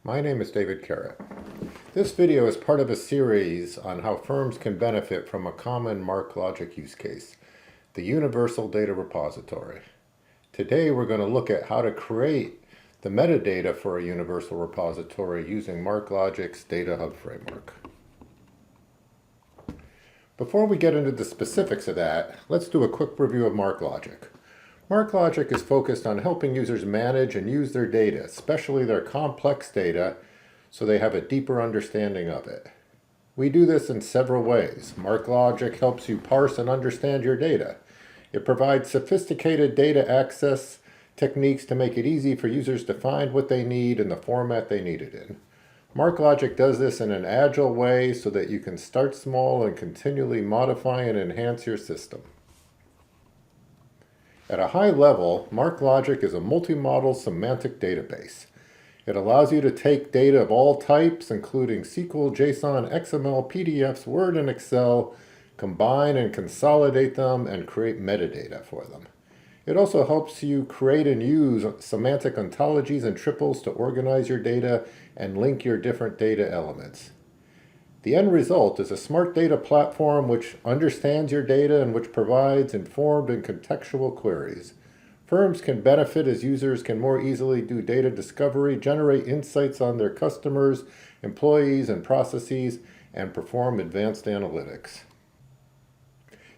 My name is David Carrott. This video is part of a series on how firms can benefit from a common MarkLogic use case, the Universal Data Repository. Today we're going to look at how to create the metadata for a universal repository using MarkLogic's Data Hub framework. Before we get into the specifics of that, let's do a quick review of MarkLogic. MarkLogic is focused on helping users manage and use their data, especially their complex data, so they have a deeper understanding of it. We do this in several ways. MarkLogic helps you parse and understand your data. It provides sophisticated data access techniques to make it easy for users to find what they need in the format they need it in. MarkLogic does this in an agile way so that you can start small and continually modify and enhance your system. At a high level, MarkLogic is a multi-model semantic database. It allows you to take data of all types, including SQL, JSON, XML, PDFs, Word, and Excel, combine and consolidate them, and create metadata for them. It also helps you create and use semantic ontologies and triples to organize your data and link your different data elements. The end result is a smart data platform which understands your data and which provides informed and contextual queries. Firms can benefit as users can more easily do data discovery, generate insights on their customers, employees, and processes, and perform advanced analytics.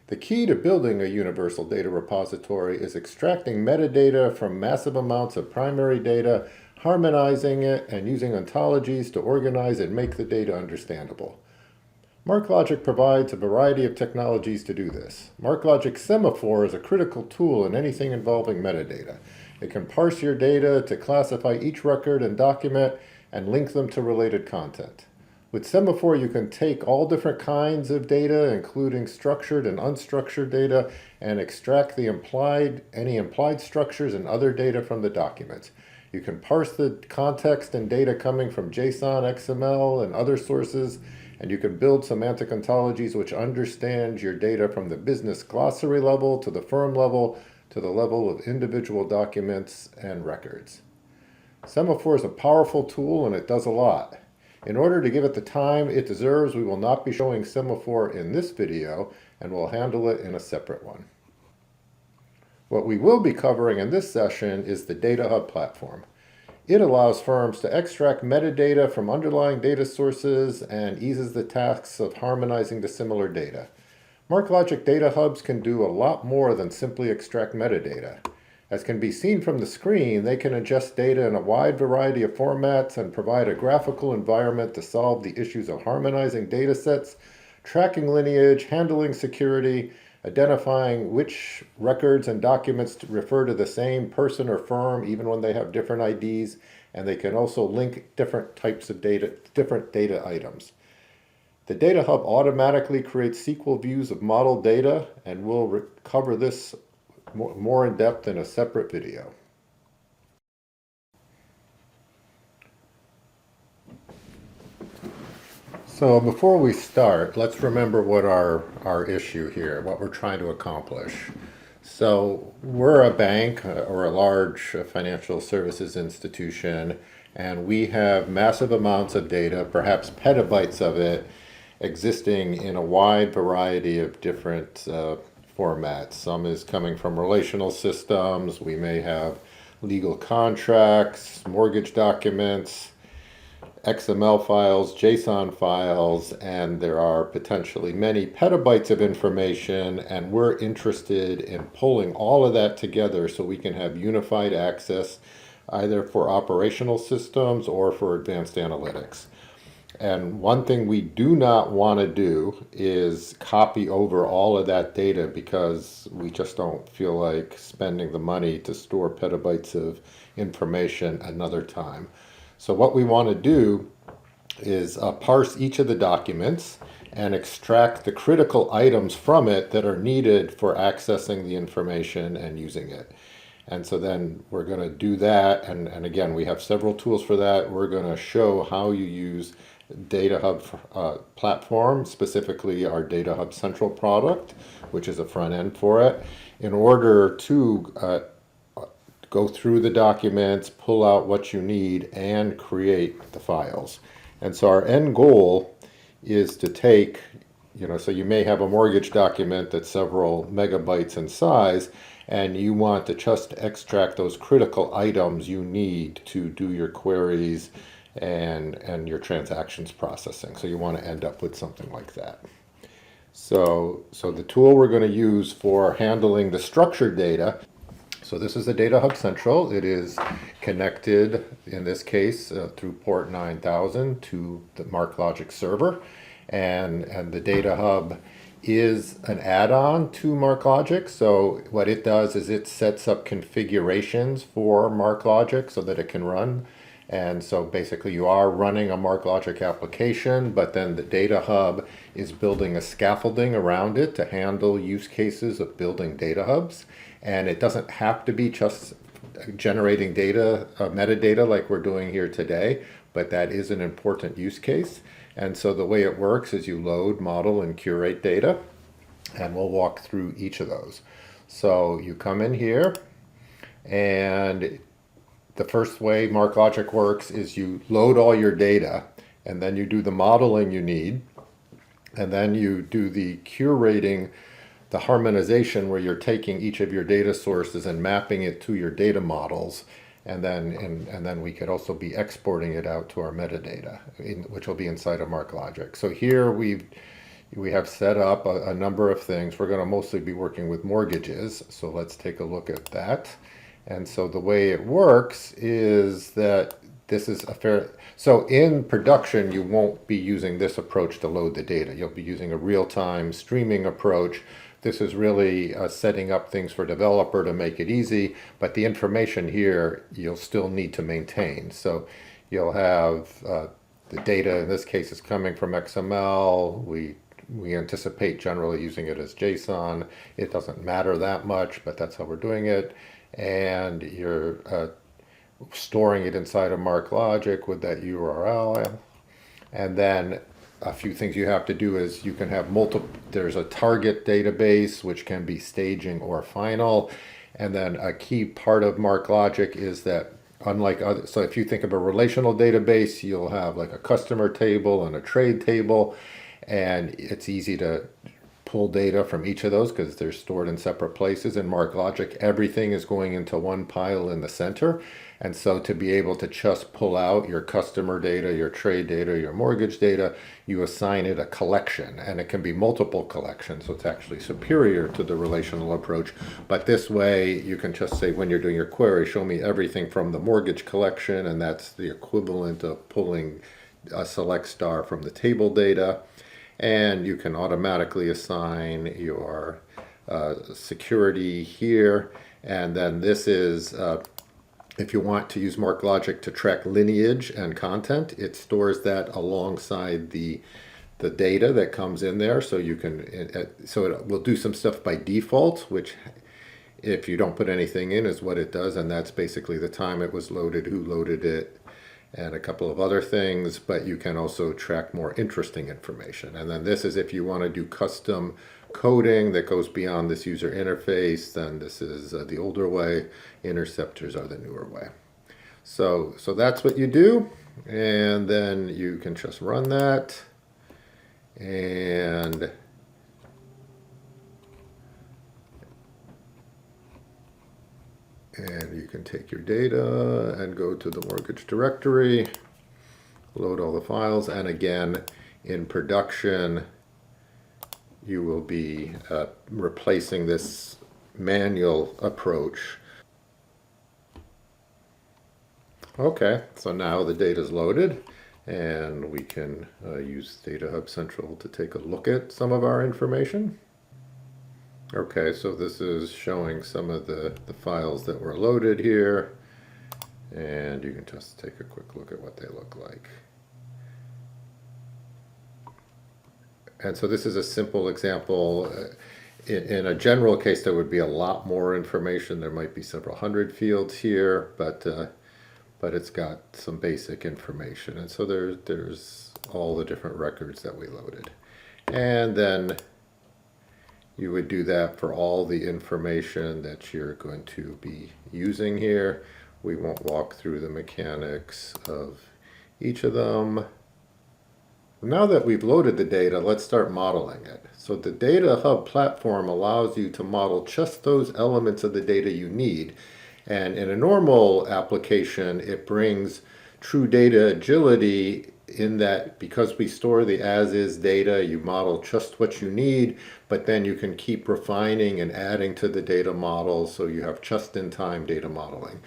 The key to building a universal data repository is extracting metadata from massive amounts of primary data, harmonizing it, and using ontologies to organize and make the data understandable. MarkLogic provides a variety of technologies to do this. MarkLogic Semaphore is a critical tool in anything involving metadata. It can parse your data to classify each record and document and link them to related content. With Semaphore, you can take all different kinds of data, including structured and unstructured data, and extract any implied structures and other data from the documents. You can parse the context and data coming from JSON, XML, and other sources, and you can build semantic ontologies which understand your data from the business glossary level to the firm level to the level of individual documents and records. Semaphore is a powerful tool and it does a lot. In order to give it the time it deserves, we will not be showing Semaphore in this video and we'll handle it in a separate one. What we will be covering in this session is the Data Hub Platform. It allows firms to extract metadata from underlying data sources and eases the tasks of harmonizing the similar data. MarkLogic Data Hubs can do a lot more than simply extract metadata. As can be seen from the screen, they can ingest data in a wide variety of formats and provide a graphical environment to solve the issues of harmonizing data sets, tracking lineage, handling security, identifying which records and documents refer to the same person or firm even when they have different IDs, and they can also link different types of data, different data items. The Data Hub automatically creates SQL views of model data, and we'll cover this more in depth in a separate video. So before we start, let's remember what our issue here, what we're trying to accomplish. So we're a bank or a large financial services institution, and we have massive amounts of data, perhaps petabytes of it, existing in a wide variety of different formats. Some is coming from relational systems. We may have legal contracts, mortgage documents, XML files, JSON files, and there are potentially many petabytes of information, and we're interested in pulling all of that together so we can have unified access either for operational systems or for advanced analytics. And one thing we do not want to do is copy over all of that data because we just don't feel like spending the money to store petabytes of information another time. So what we want to do is parse each of the documents and extract the critical items from it that are needed for accessing the information and using it. And so then we're going to do that. And again, we have several tools for that. We're going to show how you use Data Hub platform, specifically our Data Hub Central product, which is a front end for it, in order to go through the documents, pull out what you need, and create the files. And so our end goal is to take, so you may have a mortgage document that's several megabytes in size, and you want to just extract those critical items you need to do your queries and your transactions processing. So you want to end up with something like that. So the tool we're going to use for handling the structured data, so this is the Data Hub Central. It is connected, in this case, through port 9000 to the MarkLogic server. And the Data Hub is an add-on to MarkLogic. So what it does is it sets up configurations for MarkLogic so that it can run. And so basically you are running a MarkLogic application, but then the Data Hub is building a scaffolding around it to handle use cases of building data hubs. And it doesn't have to be just generating data, metadata like we're doing here today, but that is an important use case. And so the way it works is you load, model, and curate data, and we'll walk through each of those. So you come in here, and the first way MarkLogic works is you load all your data, and then you do the modeling you need, and then you do the curating, the harmonization where you're taking each of your data sources and mapping it to your data models. And then we could also be exporting it out to our metadata, which will be inside of MarkLogic. So here we have set up a number of things. We're going to mostly be working with mortgages. So let's take a look at that. And so the way it works is that this is so in production, you won't be using this approach to load the data. You'll be using a real-time streaming approach. This is really setting up things for developer to make it easy, but the information here you'll still need to maintain. So you'll have the data, in this case, is coming from XML. We anticipate generally using it as JSON. It doesn't matter that much, but that's how we're doing it. And you're storing it inside of MarkLogic with that URL. And then a few things you have to do is you can have there's a target database, which can be staging or final. And then a key part of MarkLogic is that unlike other, so if you think of a relational database, you'll have like a customer table and a trade table, and it's easy to pull data from each of those because they're stored in separate places. In MarkLogic, everything is going into one pile in the center. And so to be able to just pull out your customer data, your trade data, your mortgage data, you assign it a collection, and it can be multiple collections. So it's actually superior to the relational approach. But this way you can just say, when you're doing your query, show me everything from the mortgage collection, and that's the equivalent of pulling a select star from the table data. And you can automatically assign your security here. And then this is, if you want to use MarkLogic to track lineage and content, it stores that alongside the data that comes in there. So you can, so it will do some stuff by default, which if you don't put anything in is what it does. And that's basically the time it was loaded, who loaded it, and a couple of other things, but you can also track more interesting information. And then this is if you want to do custom coding that goes beyond this user interface, then this is the older way. Interceptors are the newer way. So that's what you do, and then you can just run that, and you can take your data and go to the mortgage directory, load all the files, and again, in production, you will be replacing this manual approach. Okay, so now the data is loaded, and we can use Data Hub Central to take a look at some of our information. Okay, so this is showing some of the files that were loaded here, and you can just take a quick look at what they look like. And so this is a simple example. In a general case, there would be a lot more information. There might be several hundred fields here, but it's got some basic information. And so there's all the different records that we loaded. And then You would do that for all the information that you're going to be using here. We won't walk through the mechanics of each of them. Now that we've loaded the data, let's start modeling it. So the Data Hub platform allows you to model just those elements of the data you need. And in a normal application, it brings true data agility in that because we store the as-is data, you model just what you need, but then you can keep refining and adding to the data model so you have just-in-time data modeling.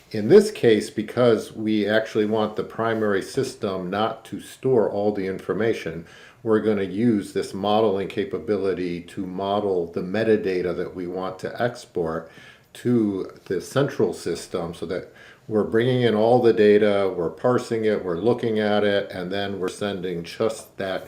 In this case, because we actually want the primary system not to store all the information, we're going to use this modeling capability to model the metadata that we want to export to the central system so that we're bringing in all the data, we're parsing it, we're looking at it, and then we're sending just that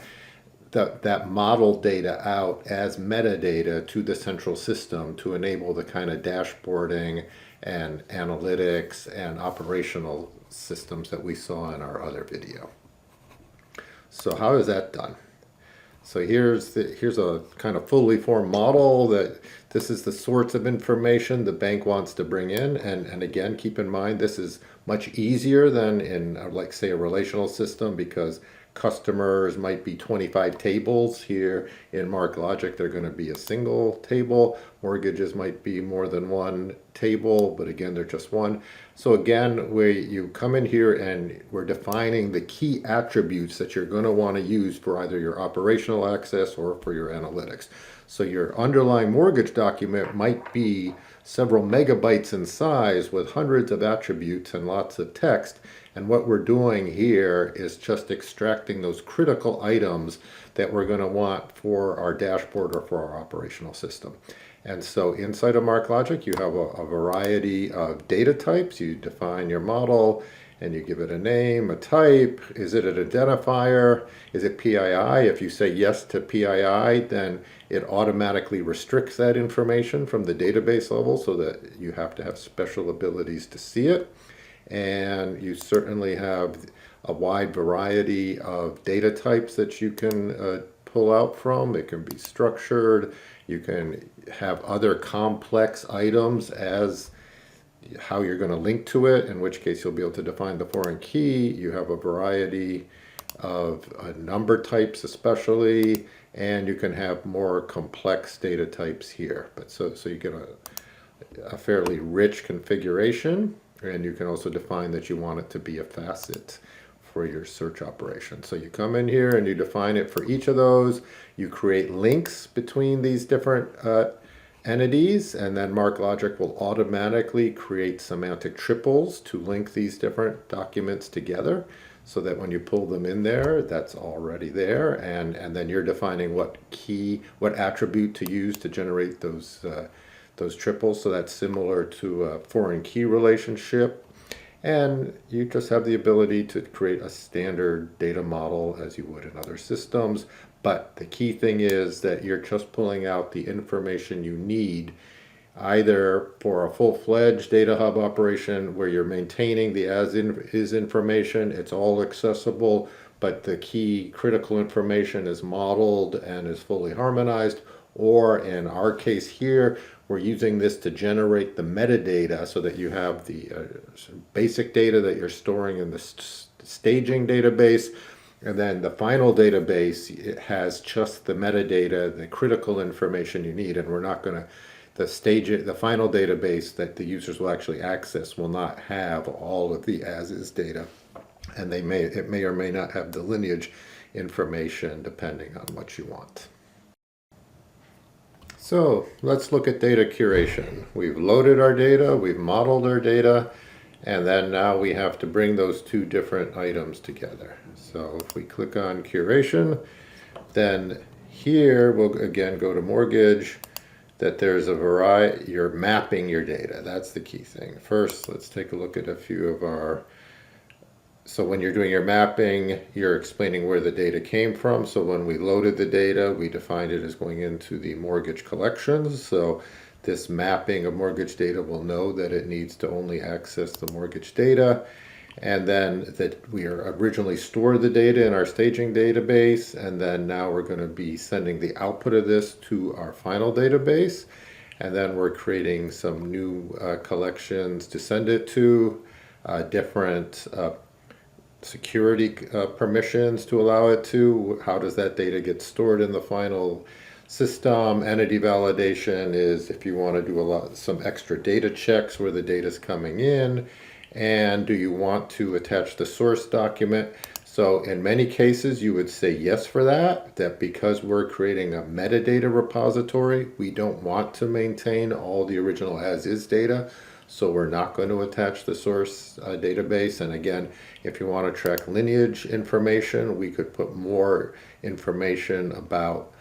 model data out as metadata to the central system to enable the kind of dashboarding and analytics and operational systems that we saw in our other video. So how is that done? So here's a kind of fully formed model that this is the sorts of information the bank wants to bring in. And again, keep in mind, this is much easier than in, like, say, a relational system, because customers might be 25 tables. Here in MarkLogic, they're going to be a single table. Mortgages might be more than one table, but again, they're just one. So again, where you come in here and we're defining the key attributes that you're going to want to use for either your operational access or for your analytics. So your underlying mortgage document might be several megabytes in size with hundreds of attributes and lots of text. And what we're doing here is just extracting those critical items that we're going to want for our dashboard or for our operational system. And so inside of MarkLogic, you have a variety of data types. You define your model and you give it a name, a type. Is it an identifier? Is it PII? If you say yes to PII, then it automatically restricts that information from the database level so that you have to have special abilities to see it. And you certainly have a wide variety of data types that you can pull out from. It can be structured. You can have other complex items as how you're going to link to it, in which case you'll be able to define the foreign key. You have a variety of number types especially, and you can have more complex data types here. But so you get a fairly rich configuration, and you can also define that you want it to be a facet for your search operation. So you come in here and you define it for each of those. You create links between these different entities, and then MarkLogic will automatically create semantic triples to link these different documents together so that when you pull them in there, that's already there. And then you're defining what attribute to use to generate those triples. So that's similar to a foreign key relationship. And you just have the ability to create a standard data model as you would in other systems. But the key thing is that you're just pulling out the information you need, either for a full-fledged data hub operation where you're maintaining the as-is information, it's all accessible, but the key critical information is modeled and is fully harmonized. Or in our case here, we're using this to generate the metadata so that you have the basic data that you're storing in the staging database. And then the final database, it has just the metadata, the critical information you need. And we're not going to, the final database that the users will actually access will not have all of the as-is data. And it may or may not have the lineage information depending on what you want. So let's look at data curation. We've loaded our data, we've modeled our data, and then now we have to bring those two different items together. So if we click on curation, then here we'll again go to mortgage, that there's a variety, you're mapping your data. That's the key thing. First, let's take a look at a few of our, so when you're doing your mapping, you're explaining where the data came from. So when we loaded the data, we defined it as going into the mortgage collections. So this mapping of mortgage data will know that it needs to only access the mortgage data. and then that we are originally stored the data in our staging database, and then now we're going to be sending the output of this to our final database, and then we're creating some new collections to send it to, different security permissions to allow it to. How does that data get stored in the final system? Entity validation is if you want to do some extra data checks where the data is coming in, and do you want to attach the source document? So in many cases you would say yes for that because we're creating a metadata repository, we don't want to maintain all the original as-is data. So we're not going to attach the source database. And again, if you want to track lineage information, we could put more information about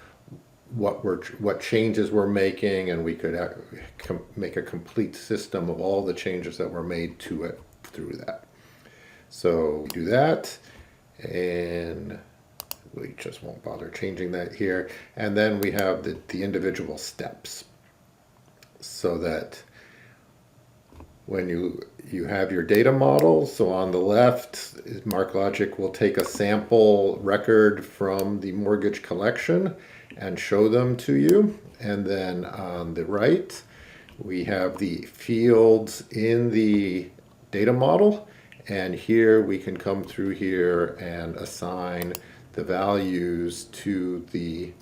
what changes we're making, and we could make a complete system of all the changes that were made to it through that. So we do that, and we just won't bother changing that here. And then we have the individual steps, so that when you have your data model, so on the left, MarkLogic will take a sample record from the mortgage collection and show them to you. And then on the right, we have the fields in the data model. And here we can come through here and assign the values to the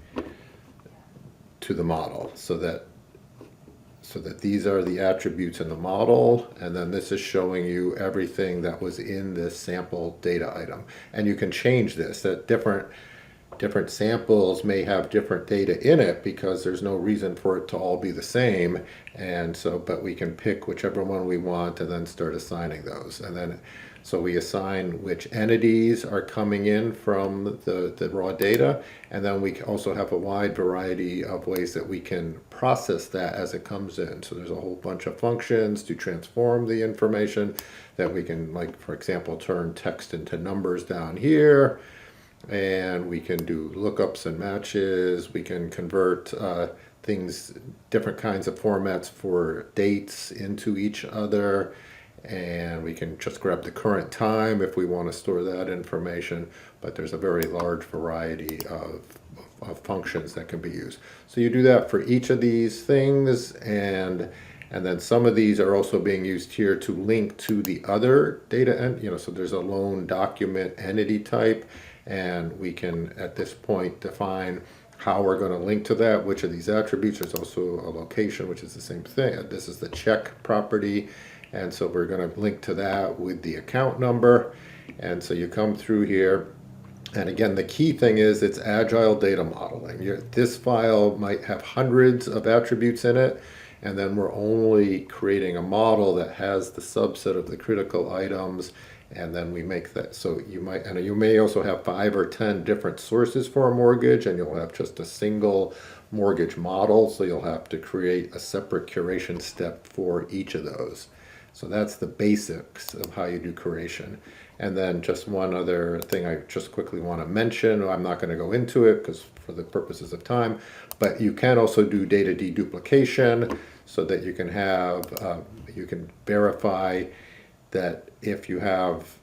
model, so that these are the attributes in the model, and then this is showing you everything that was in this sample data item. And you can change this, that different samples may have different data in it because there's no reason for it to all be the same. And so, but we can pick whichever one we want and then start assigning those. And then, so we assign which entities are coming in from the raw data. And then we also have a wide variety of ways that we can process that as it comes in. So there's a whole bunch of functions to transform the information that we can, like, for example, turn text into numbers down here. And we can do lookups and matches. We can convert things, different kinds of formats for dates into each other. And we can just grab the current time if we want to store that information. But there's a very large variety of functions that can be used. So you do that for each of these things, and then some of these are also being used here to link to the other data, and so there's a loan document entity type, and we can at this point define how we're going to link to that, which of these attributes. There's also a location, which is the same thing. This is the check property, and so we're going to link to that with the account number. And so you come through here, and again, the key thing is it's agile data modeling. This file might have hundreds of attributes in it, and then we're only creating a model that has the subset of the critical items, and then we make that. So you may also have 5 or 10 different sources for a mortgage, and you'll have just a single mortgage model, so you'll have to create a separate curation step for each of those. So that's the basics of how you do curation. And then just one other thing I just quickly want to mention. I'm not going to go into it because for the purposes of time, but you can also do data deduplication, so that you can have, you can verify that if you have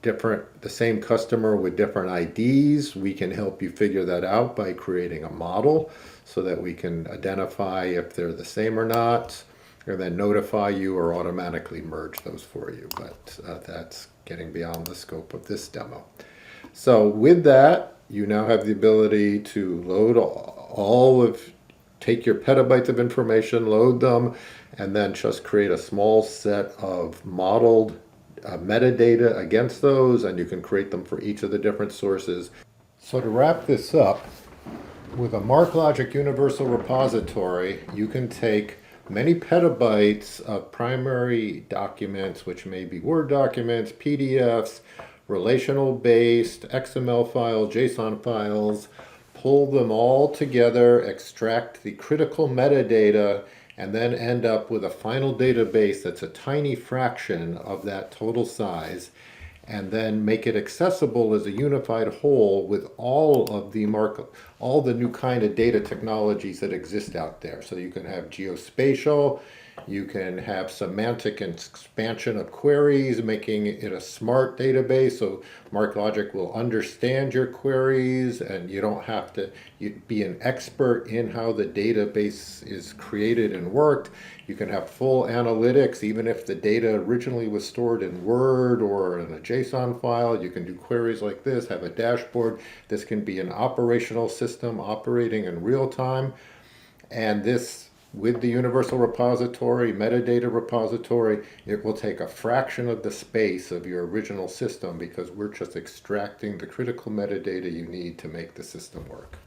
the same customer with different IDs, we can help you figure that out by creating a model so that we can identify if they're the same or not, and then notify you or automatically merge those for you. But that's getting beyond the scope of this demo. So with that, you now have the ability to load take your petabytes of information, load them, and then just create a small set of modeled metadata against those, and you can create them for each of the different sources. So to wrap this up, with a MarkLogic Universal Repository, you can take many petabytes of primary documents, which may be Word documents, PDFs, relational-based, XML files, JSON files, pull them all together, extract the critical metadata, and then end up with a final database that's a tiny fraction of that total size, and then make it accessible as a unified whole with all the new kind of data technologies that exist out there. So you can have geospatial, You can have semantic expansion of queries, making it a smart database, so MarkLogic will understand your queries and you don't have to be an expert in how the database is created and worked. You can have full analytics, even if the data originally was stored in Word or in a JSON file. You can do queries like this, have a dashboard. This can be an operational system operating in real time. And this, with the universal repository, metadata repository, it will take a fraction of the space of your original system because we're just extracting the critical metadata you need to make the system work.